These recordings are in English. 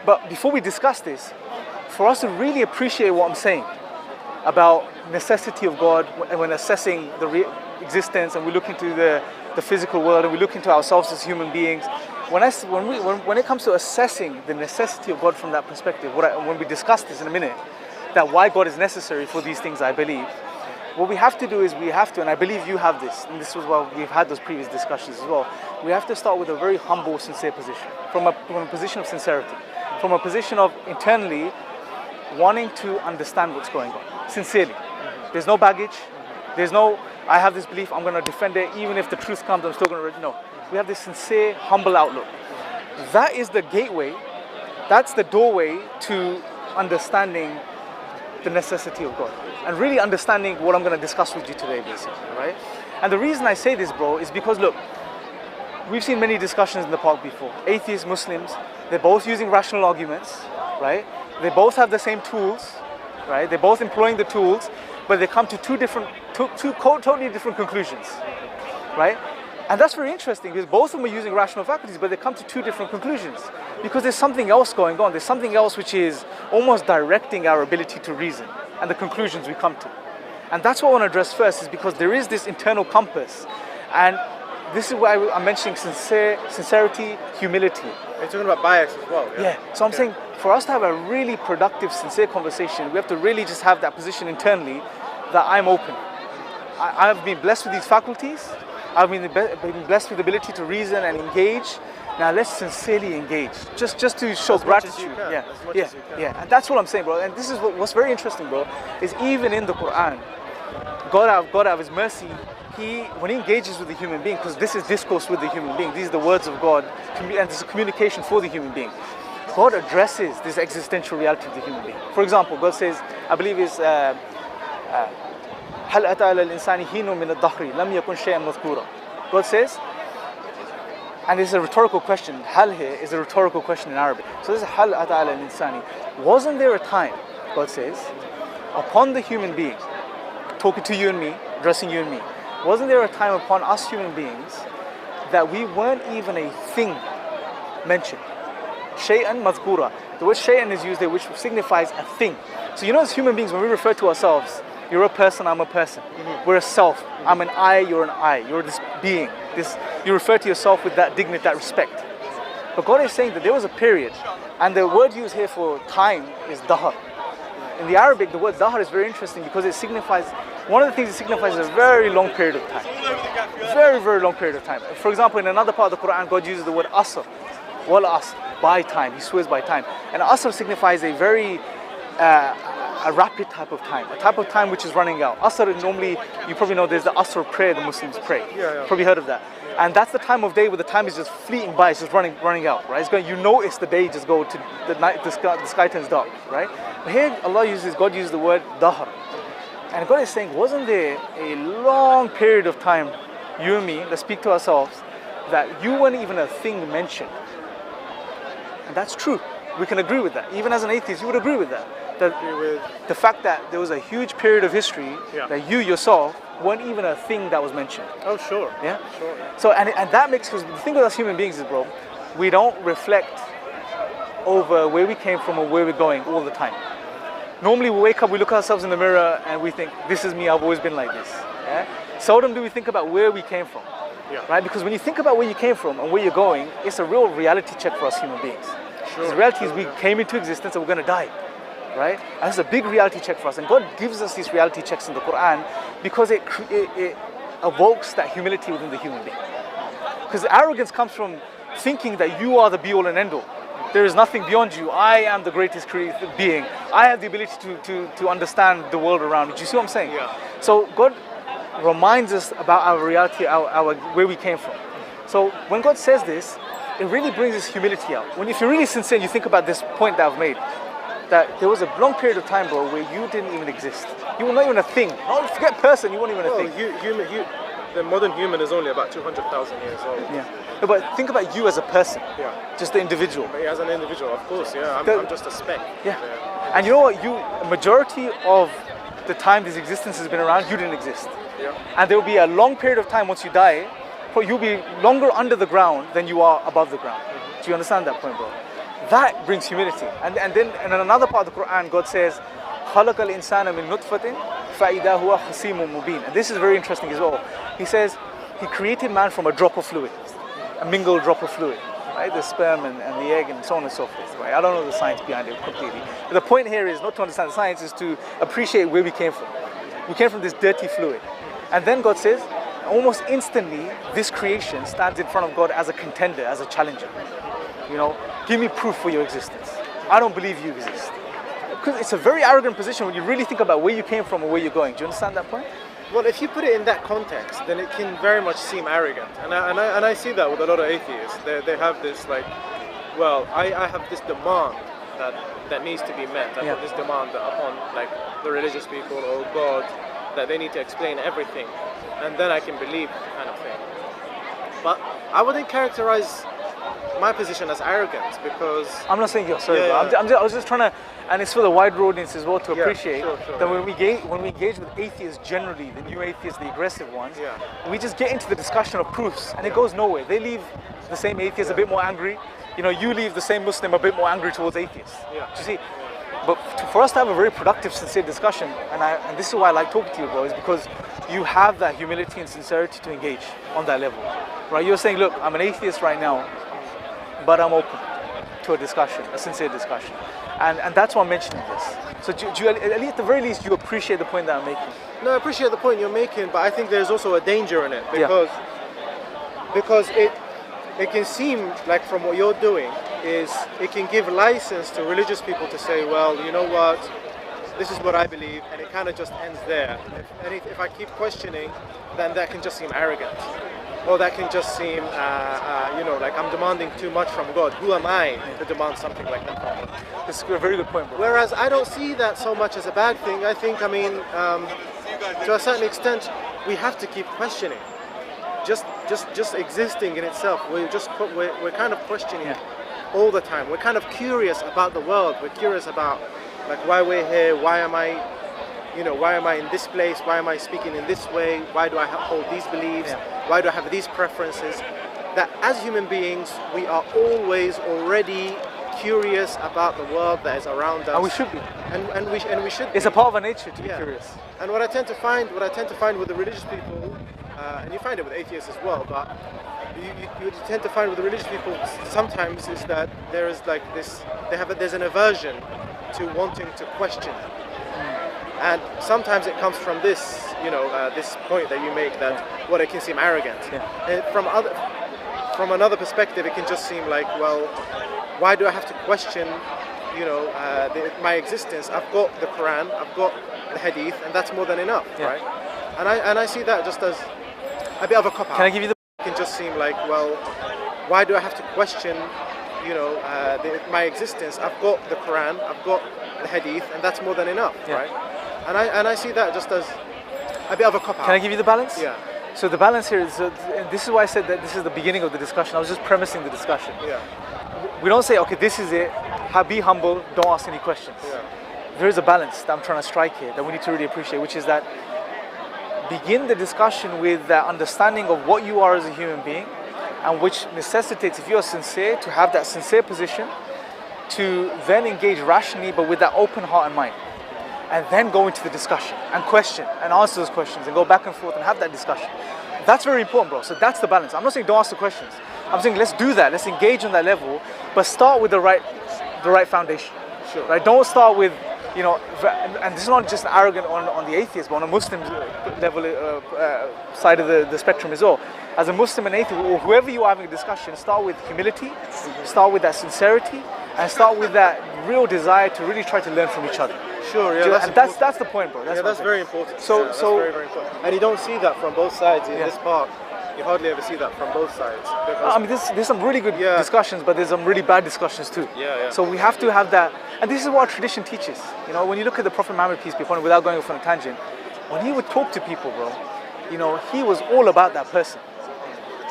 But before we discuss this, for us to really appreciate what I'm saying about necessity of God, and when assessing the existence, and we look into the physical world, and we look into ourselves as human beings, when it comes to assessing the necessity of God from that perspective, when we discuss this in a minute, that why God is necessary for these things, I believe, what we have to do is and I believe you have this, and this was why we've had those previous discussions as well, we have to start with a very humble, sincere position, from a position of sincerity, from a position of internally wanting to understand what's going on, sincerely. There's no baggage, there's no, I have this belief, I'm going to defend it, even if the truth comes, I'm still going to, no. We have this sincere, humble outlook. That is the gateway, that's the doorway to understanding the necessity of God, and really understanding what I'm going to discuss with you today, basically, right? And the reason I say this, bro, is because, look, we've seen many discussions in the park before. Atheists, Muslims, they're both using rational arguments, right? They both have the same tools, right? They're both employing the tools, but they come to two totally different conclusions, right? And that's very interesting, because both of them are using rational faculties, but they come to two different conclusions, because there's something else going on. There's something else which is almost directing our ability to reason and the conclusions we come to. And that's what I want to address first, is because there is this internal compass, and this is why I'm mentioning sincerity, humility. You're talking about bias as well, yeah? Yeah, so I'm saying, for us to have a really productive, sincere conversation, we have to really just have that position internally that I'm open. I've been blessed with these faculties. I've been blessed with the ability to reason and engage. Now let's sincerely engage, just to show gratitude. Yeah. And that's what I'm saying, bro. And this is what's very interesting, bro, is even in the Quran, God out of His mercy, when He engages with the human being, because this is discourse with the human being, these are the words of God, and this is communication for the human being. God addresses this existential reality of the human being. For example, God says, I believe it's هل أتى على الإنسان حين من الدهر لم يكن شيئا مذكورا. God says, and it's a rhetorical question. Hal here is a rhetorical question in Arabic. So this is هل أتى على الإنسان. Wasn't there a time, God says, upon the human being, talking to you and me, addressing you and me, wasn't there a time upon us human beings that we weren't even a thing mentioned? Shay'an madhkura. The word shay'an is used there, which signifies a thing. So you know, as human beings, when we refer to ourselves, you're a person, I'm a person. We're a self. I'm an I, you're an I. You're this being. You refer to yourself with that dignity, that respect. But God is saying that there was a period, and the word used here for time is dahar. In the Arabic, the word dahar is very interesting because it signifies, one of the things it signifies is a very long period of time. Very, very long period of time. For example, in another part of the Quran, God uses the word asr. Wal asr, by time. He swears by time. And asr signifies a very a rapid type of time, a type of time which is running out. Asr, normally, you probably know there's the Asr prayer the Muslims pray. Yeah. Probably heard of that. Yeah. And that's the time of day where the time is just fleeting by, it's just running out, right? It's going, you notice the day just go to the night, the sky turns dark, right? But here God uses the word dahr. And God is saying, wasn't there a long period of time, you and me, let's speak to ourselves, that you weren't even a thing mentioned? And that's true. We can agree with that. Even as an atheist, you would agree with that. The fact that there was a huge period of history that you yourself weren't even a thing that was mentioned. Oh, sure. Yeah? Sure. So, and that makes, because the thing with us human beings is, bro, we don't reflect over where we came from or where we're going all the time. Normally we wake up, we look at ourselves in the mirror and we think, this is me, I've always been like this. Yeah? Seldom do we think about where we came from. Yeah. Right? Because when you think about where you came from and where you're going, it's a real reality check for us human beings. Sure. The reality is we came into existence and we're going to die. Right? And it's a big reality check for us. And God gives us these reality checks in the Quran because it evokes that humility within the human being. Because arrogance comes from thinking that you are the be-all and end-all. There is nothing beyond you. I am the greatest created being. I have the ability to understand the world around me. Do you see what I'm saying? Yeah. So God reminds us about our reality, our where we came from. So when God says this, it really brings this humility out. If you're really sincere and you think about this point that I've made, that there was a long period of time, bro, where you didn't even exist. You were not even a thing. Not forget person, you weren't even a thing. The modern human is only about 200,000 years old. Yeah. No, but think about you as a person. Yeah. Just the individual. But as an individual, of course, yeah. I'm just a speck. Yeah. And you know what? A majority of the time this existence has been around, you didn't exist. Yeah. And there will be a long period of time once you die, you'll be longer under the ground than you are above the ground. Do you understand that point, bro? That brings humility. And then in another part of the Quran, God says, خَلَقَ الْإِنسَانَ مِن نُطْفَةٍ فَإِذَا هُوَ خَصِيمٌ مُبِينٌ. And this is very interesting as well. He says, He created man from a drop of fluid, a mingled drop of fluid, right? The sperm and the egg and so on and so forth, right? I don't know the science behind it completely. But the point here is not to understand the science, is to appreciate where we came from. We came from this dirty fluid. And then God says, almost instantly, this creation stands in front of God as a contender, as a challenger. You know, give me proof for your existence. I don't believe you exist. Because it's a very arrogant position when you really think about where you came from and where you're going. Do you understand that point? Well, if you put it in that context, then it can very much seem arrogant. And I see that with a lot of atheists. They have this like, well, I have this demand that needs to be met. I put this demand upon like the religious people or God, that they need to explain everything, and then I can believe, kind of thing. But I wouldn't characterize my position as arrogance, because I'm not saying you're sorry. I was just trying to, and it's for the wider audience as well to appreciate that when we engage with atheists generally, the new atheists, the aggressive ones, we just get into the discussion of proofs, and it goes nowhere. They leave the same atheist a bit more angry. You know, you leave the same Muslim a bit more angry towards atheists. Do you see? But for us to have a very productive, sincere discussion, and this is why I like talking to you, bro, is because you have that humility and sincerity to engage on that level, right? You're saying, look, I'm an atheist right now, but I'm open to a discussion, a sincere discussion. And that's why I'm mentioning this. So do you, at the very least, you appreciate the point that I'm making? No, I appreciate the point you're making, but I think there's also a danger in it, because it can seem like, from what you're doing, is it can give license to religious people to say, well, you know what, this is what I believe, and it kind of just ends there. If I keep questioning, then that can just seem arrogant. Or that can just seem, you know, like I'm demanding too much from God. Who am I to demand something like that from God? It's a very good point, bro. Whereas I don't see that so much as a bad thing. I think, I mean, to a certain extent, we have to keep questioning. Just existing in itself, we're kind of questioning it all the time. We're kind of curious about the world. We're curious about like why we're here. Why am I in this place? Why am I speaking in this way? Why do I hold these beliefs? Why do I have these preferences? That as human beings, we are always already curious about the world that is around us. And we should be. And we should. It's a part of our nature to be curious. And what I tend to find with the religious people, and you find it with atheists as well, but you tend to find with the religious people sometimes is that there is like this, there's an aversion to wanting to question. And sometimes it comes from this, you know, this point that you make that what it can seem arrogant. And from another perspective, it can just seem like, well, why do I have to question, you know, my existence? I've got the Quran, I've got the Hadith, and that's more than enough, right? And I see that just as a bit of a cop-out. Can I give you the? It can just seem like, well, why do I have to question, you know, my existence? I've got the Quran, I've got the Hadith, and that's more than enough, right? And I see that just as a bit of a cop-out. Can I give you the balance? Yeah. So the balance here is, and this is why I said that this is the beginning of the discussion. I was just premising the discussion. We don't say, okay, this is it. Be humble. Don't ask any questions. There is a balance that I'm trying to strike here that we need to really appreciate, which is that begin the discussion with that understanding of what you are as a human being, and which necessitates, if you are sincere, to have that sincere position, to then engage rationally, but with that open heart and mind. And then go into the discussion and question and answer those questions and go back and forth and have that discussion. That's very important, bro. So that's the balance. I'm not saying don't ask the questions. I'm saying let's do that. Let's engage on that level, but start with the right foundation. Sure. Right? Don't start with, you know, and this is not just arrogant on the atheist, but on a Muslim level side of the spectrum as well. As a Muslim and atheist, or whoever you are having a discussion, start with humility, start with that sincerity, and start with that real desire to really try to learn from each other. Sure, yeah, that's the point, bro. That's very important. So that's very, very important. And you don't see that from both sides in this part. You hardly ever see that from both sides. I mean, there's some really good discussions, but there's some really bad discussions too. So we have to have that, and this is what our tradition teaches. You know, when you look at the Prophet Muhammad, peace be upon him, without going off on a tangent, when he would talk to people, bro, you know, he was all about that person.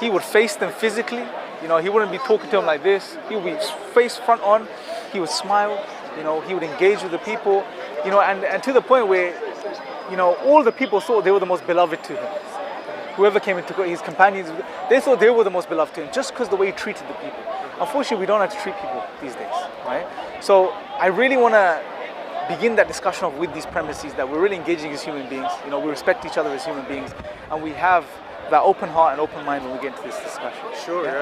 He would face them physically. You know, he wouldn't be talking to them like this. He would be face front on. He would smile. You know, he would engage with the people. You know, and to the point where, you know, all the people thought they were the most beloved to him. Whoever came into his companions, they thought they were the most beloved to him just because the way he treated the people. Unfortunately, we don't have to treat people these days. right? So I really want to begin that discussion with these premises that we're really engaging as human beings. You know, we respect each other as human beings, and we have that open heart and open mind when we get into this discussion. Sure. Yeah.